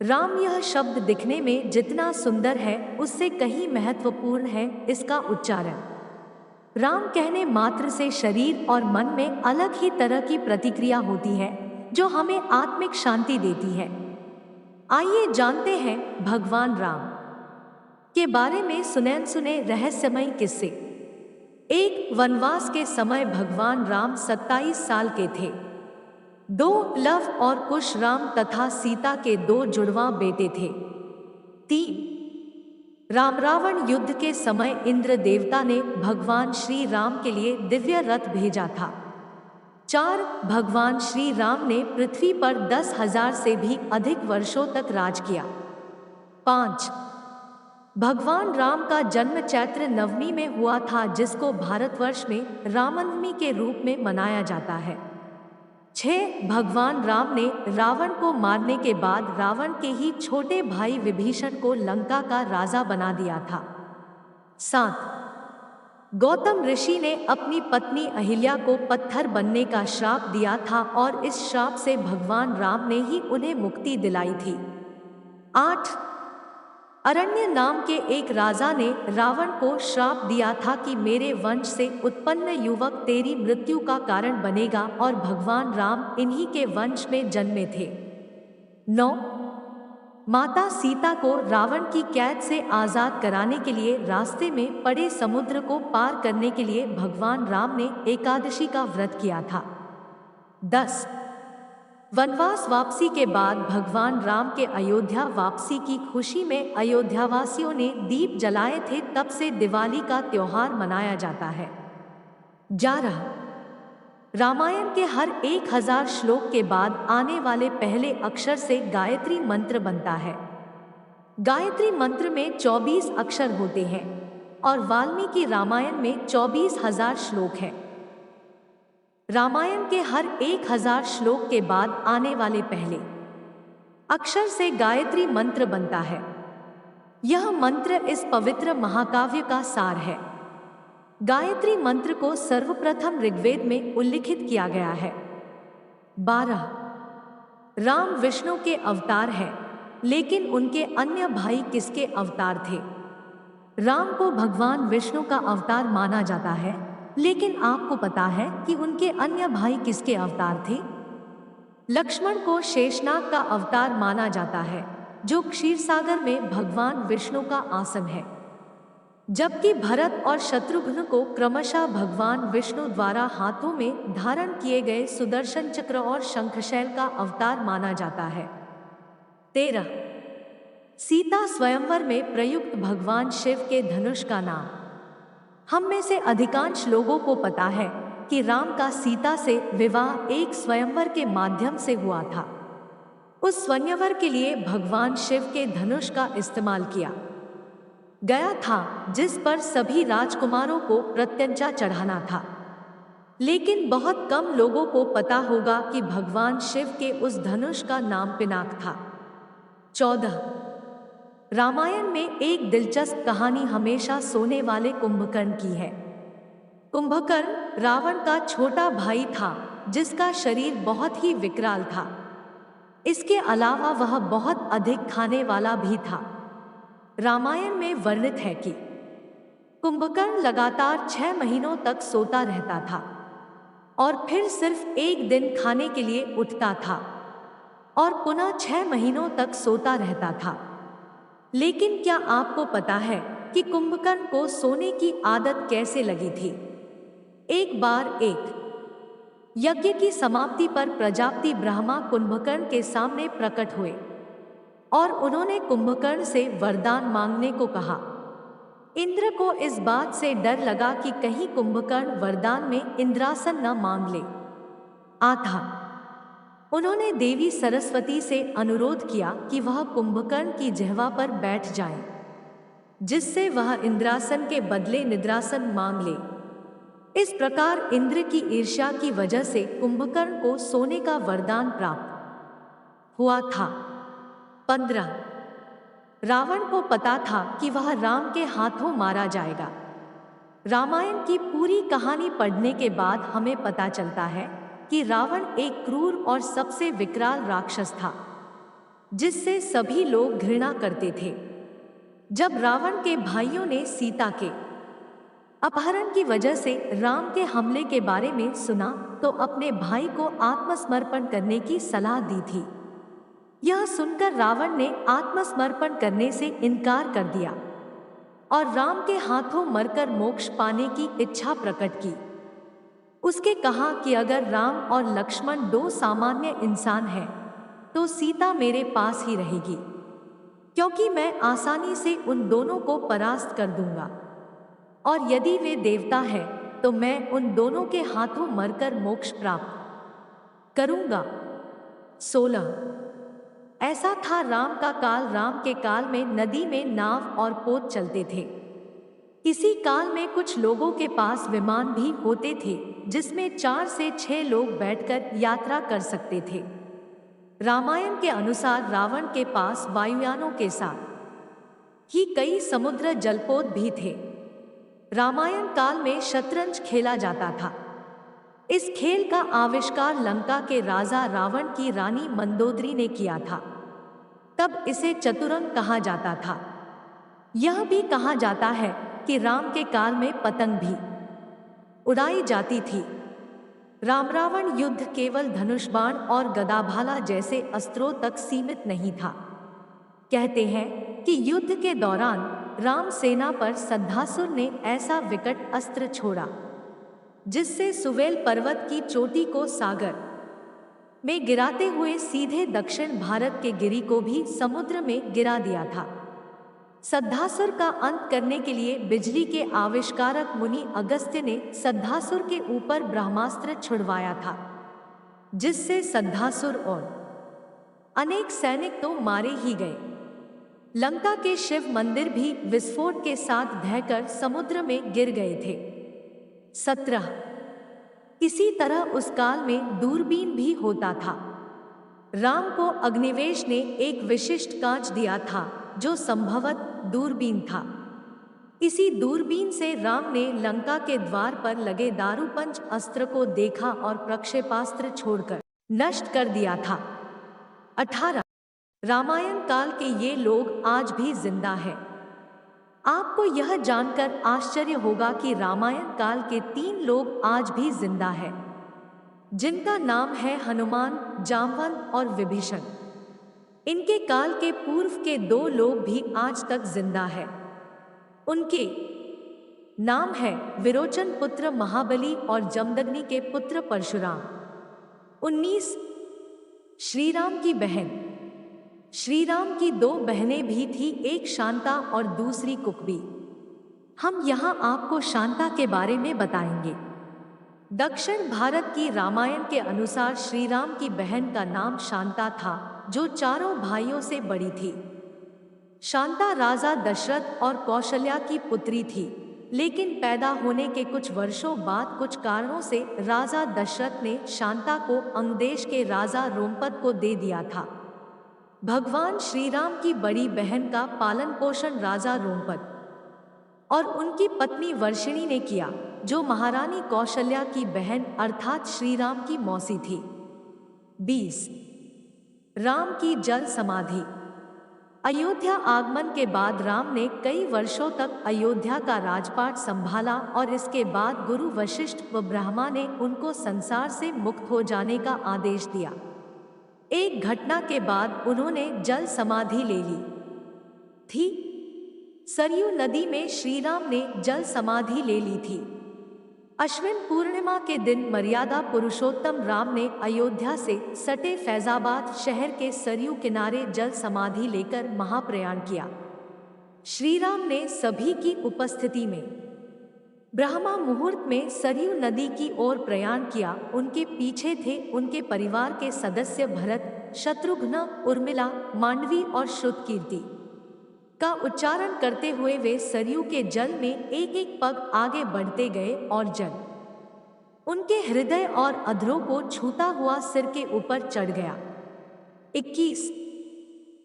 राम यह शब्द दिखने में जितना सुंदर है उससे कहीं महत्वपूर्ण है इसका उच्चारण। राम कहने मात्र से शरीर और मन में अलग ही तरह की प्रतिक्रिया होती है जो हमें आत्मिक शांति देती है। आइए जानते हैं भगवान राम के बारे में सुनैन सुने रहस्यमय किस्से। एक वनवास के समय भगवान राम 27 साल के थे। दो लव और कुश राम तथा सीता के दो जुड़वा बेटे थे। तीन राम रावण युद्ध के समय इंद्र देवता ने भगवान श्री राम के लिए दिव्य रथ भेजा था। चार भगवान श्री राम ने पृथ्वी पर 10,000 से भी अधिक वर्षों तक राज किया। पाँच भगवान राम का जन्म चैत्र नवमी में हुआ था जिसको भारतवर्ष में रामनवमी के रूप में मनाया जाता है। 6 भगवान राम ने रावण को मारने के बाद रावण के ही छोटे भाई विभीषण को लंका का राजा बना दिया था। 7 गौतम ऋषि ने अपनी पत्नी अहिल्या को पत्थर बनने का श्राप दिया था और इस श्राप से भगवान राम ने ही उन्हें मुक्ति दिलाई थी। 8 अरण्य नाम के एक राजा ने रावण को श्राप दिया था कि मेरे वंश से उत्पन्न युवक तेरी मृत्यु का कारण बनेगा और भगवान राम इन्हीं के वंश में जन्मे थे। 9 माता सीता को रावण की कैद से आजाद कराने के लिए रास्ते में पड़े समुद्र को पार करने के लिए भगवान राम ने एकादशी का व्रत किया था। 10 वनवास वापसी के बाद भगवान राम के अयोध्या वापसी की खुशी में अयोध्यावासियों ने दीप जलाए थे, तब से दिवाली का त्योहार मनाया जाता है। 11 रामायण के हर 1000 श्लोक के बाद आने वाले पहले अक्षर से गायत्री मंत्र बनता है। गायत्री मंत्र में 24 अक्षर होते हैं और वाल्मीकि रामायण में 24,000 श्लोक हैं। रामायण के हर 1000 श्लोक के बाद आने वाले पहले अक्षर से गायत्री मंत्र बनता है। यह मंत्र इस पवित्र महाकाव्य का सार है। गायत्री मंत्र को सर्वप्रथम ऋग्वेद में उल्लिखित किया गया है। 12 राम विष्णु के अवतार हैं, लेकिन उनके अन्य भाई किसके अवतार थे? राम को भगवान विष्णु का अवतार माना जाता है, लेकिन आपको पता है कि उनके अन्य भाई किसके अवतार थे? लक्ष्मण को शेषनाग का अवतार माना जाता है, जो क्षीरसागर में भगवान विष्णु का आसन है, जबकि भरत और शत्रुघ्न को क्रमशः भगवान विष्णु द्वारा हाथों में धारण किए गए सुदर्शन चक्र और शंखशैल का अवतार माना जाता है। 13 सीता स्वयंवर में प्रयुक्त भगवान शिव के धनुष का नाम। हम में से अधिकांश लोगों को पता है कि राम का सीता से विवाह एक स्वयंवर के माध्यम से हुआ था। उस स्वयंवर के लिए भगवान शिव के धनुष का इस्तेमाल किया गया था, जिस पर सभी राजकुमारों को प्रत्यंचा चढ़ाना था। लेकिन बहुत कम लोगों को पता होगा कि भगवान शिव के उस धनुष का नाम पिनाक था। 14 रामायण में एक दिलचस्प कहानी हमेशा सोने वाले कुंभकर्ण की है। कुंभकर्ण रावण का छोटा भाई था, जिसका शरीर बहुत ही विकराल था। इसके अलावा वह बहुत अधिक खाने वाला भी था। रामायण में वर्णित है कि कुंभकर्ण लगातार 6 महीनों तक सोता रहता था और फिर सिर्फ एक दिन खाने के लिए उठता था और पुनः 6 महीनों तक सोता रहता था। लेकिन क्या आपको पता है कि कुंभकर्ण को सोने की आदत कैसे लगी थी? एक बार एक यज्ञ की समाप्ति पर प्रजापति ब्रह्मा कुंभकर्ण के सामने प्रकट हुए और उन्होंने कुंभकर्ण से वरदान मांगने को कहा। इंद्र को इस बात से डर लगा कि कहीं कुंभकर्ण वरदान में इंद्रासन न मांग ले आता। उन्होंने देवी सरस्वती से अनुरोध किया कि वह कुंभकर्ण की जिह्वा पर बैठ जाए, जिससे वह इंद्रासन के बदले निद्रासन मांग ले। इस प्रकार इंद्र की ईर्ष्या की वजह से कुंभकर्ण को सोने का वरदान प्राप्त हुआ था। 15 रावण को पता था कि वह राम के हाथों मारा जाएगा। रामायण की पूरी कहानी पढ़ने के बाद हमें पता चलता है कि रावण एक क्रूर और सबसे विकराल राक्षस था। जिससे सभी लोग घृणा करते थे। जब रावण के भाइयों ने सीता के अपहरण की वजह से राम के हमले के बारे में सुना तो अपने भाई को आत्मसमर्पण करने की सलाह दी थी। यह सुनकर रावण ने आत्मसमर्पण करने से इनकार कर दिया और राम के हाथों मरकर मोक्ष पाने की इच्छा प्रकट की। उसके कहा कि अगर राम और लक्ष्मण दो सामान्य इंसान हैं, तो सीता मेरे पास ही रहेगी, क्योंकि मैं आसानी से उन दोनों को परास्त कर दूंगा। और यदि वे देवता हैं, तो मैं उन दोनों के हाथों मरकर मोक्ष प्राप्त करूंगा। 16। ऐसा था राम का काल। राम के काल में नदी में नाव और पोत चलते थे। इसी काल में कुछ लोगों के पास विमान भी होते थे, जिसमें 4 से 6 लोग बैठकर यात्रा कर सकते थे। रामायण के अनुसार रावण के पास वायुयानों के साथ ही कई समुद्र जलपोत भी थे। रामायण काल में शतरंज खेला जाता था। इस खेल का आविष्कार लंका के राजा रावण की रानी मंदोदरी ने किया था। तब इसे चतुरंग कहा जाता था। यह भी कहा जाता है कि राम के काल में पतंग भी उड़ाई जाती थी। राम रावण युद्ध केवल धनुष बाण और गदाभाला जैसे अस्त्रों तक सीमित नहीं था। कहते हैं कि युद्ध के दौरान राम सेना पर सद्धासुर ने ऐसा विकट अस्त्र छोड़ा, जिससे सुवेल पर्वत की चोटी को सागर में गिराते हुए सीधे दक्षिण भारत के गिरि को भी समुद्र में गिरा दिया था। सद्धासुर का अंत करने के लिए बिजली के आविष्कारक मुनि अगस्त्य ने सद्धासुर के ऊपर ब्रह्मास्त्र छुड़वाया था, जिससे सद्धासुर और अनेक सैनिक तो मारे ही गए। लंका के शिव मंदिर भी विस्फोट के साथ ढहकर समुद्र में गिर गए थे। 17। इसी तरह उस काल में दूरबीन भी होता था। राम को अग्निवेश ने एक विशिष्ट कांच दिया था, जो संभवत दूरबीन था। इसी दूरबीन से राम ने लंका के द्वार पर लगे दारूपंच अस्त्र को देखा और प्रक्षेपास्त्र छोड़कर नष्ट कर दिया था। 18। रामायण काल के ये लोग आज भी जिंदा हैं। आपको यह जानकर आश्चर्य होगा कि रामायण काल के 3 लोग आज भी जिंदा हैं, जिनका नाम है हनुमान, जामवंत और विभीषण। इनके काल के पूर्व के 2 लोग भी आज तक जिंदा हैं। उनके नाम है विरोचन पुत्र महाबली और जमदग्नि के पुत्र परशुराम। 19। श्रीराम की बहन। श्रीराम की 2 बहनें भी थी, एक शांता और दूसरी कुकबी। हम यहाँ आपको शांता के बारे में बताएंगे। दक्षिण भारत की रामायण के अनुसार श्रीराम की बहन का नाम शांता था, जो चारों भाइयों से बड़ी थी। शांता राजा दशरथ और कौशल्या की पुत्री थी, लेकिन पैदा होने के कुछ वर्षों बाद कुछ कारणों से राजा दशरथ ने शांता को अंगदेश के राजा रोमपद को दे दिया था। भगवान श्रीराम की बड़ी बहन का पालन पोषण राजा रोमपद और उनकी पत्नी वर्षिणी ने किया, जो महारानी कौशल्या की बहन अर्थात श्रीराम की मौसी थी। 20। राम की जल समाधि। अयोध्या आगमन के बाद राम ने कई वर्षों तक अयोध्या का राजपाट संभाला और इसके बाद गुरु वशिष्ठ व ब्रह्मा ने उनको संसार से मुक्त हो जाने का आदेश दिया। एक घटना के बाद उन्होंने जल समाधि ले ली थी। सरयू नदी में श्रीराम ने जल समाधि ले ली थी। अश्विन पूर्णिमा के दिन मर्यादा पुरुषोत्तम राम ने अयोध्या से सटे फैजाबाद शहर के सरयू किनारे जल समाधि लेकर महाप्रयाण किया। श्रीराम ने सभी की उपस्थिति में ब्रह्मा मुहूर्त में सरयू नदी की ओर प्रयाण किया। उनके पीछे थे उनके परिवार के सदस्य भरत, शत्रुघ्न, उर्मिला, मांडवी और श्रुतकीर्ति का उच्चारण करते हुए वे सरयू के जल में एक एक पग आगे बढ़ते गए और जल उनके हृदय और अधरों को छूता हुआ सिर के ऊपर चढ़ गया। 21।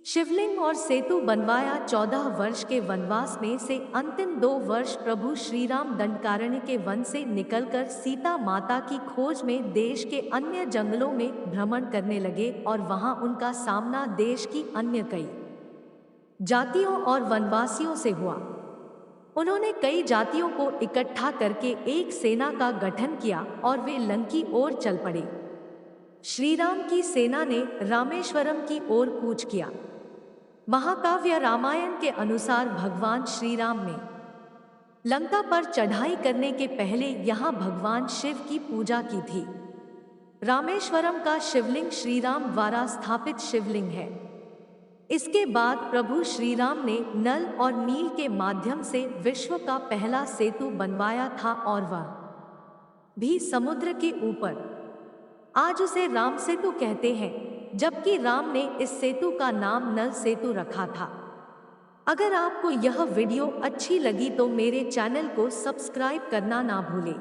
शिवलिंग और सेतु बनवाया। 14 वर्ष के वनवास में से अंतिम 2 वर्ष प्रभु श्री राम दंडकारण्य के वन से निकलकर सीता माता की खोज में देश के अन्य जंगलों में भ्रमण करने लगे और वहां उनका सामना देश की अन्य कई जातियों और वनवासियों से हुआ। उन्होंने कई जातियों को इकट्ठा करके एक सेना का गठन किया और वे लंकी ओर चल पड़े। श्री राम की सेना ने रामेश्वरम की ओर कूच किया। महाकाव्य रामायण के अनुसार भगवान श्री राम ने लंका पर चढ़ाई करने के पहले यहाँ भगवान शिव की पूजा की थी। रामेश्वरम का शिवलिंग श्री राम द्वारा स्थापित शिवलिंग है। इसके बाद प्रभु श्री राम ने नल और नील के माध्यम से विश्व का पहला सेतु बनवाया था और वह भी समुद्र के ऊपर। आज उसे राम सेतु कहते हैं, जबकि राम ने इस सेतु का नाम नल सेतु रखा था। अगर आपको यह वीडियो अच्छी लगी तो मेरे चैनल को सब्सक्राइब करना ना भूलें।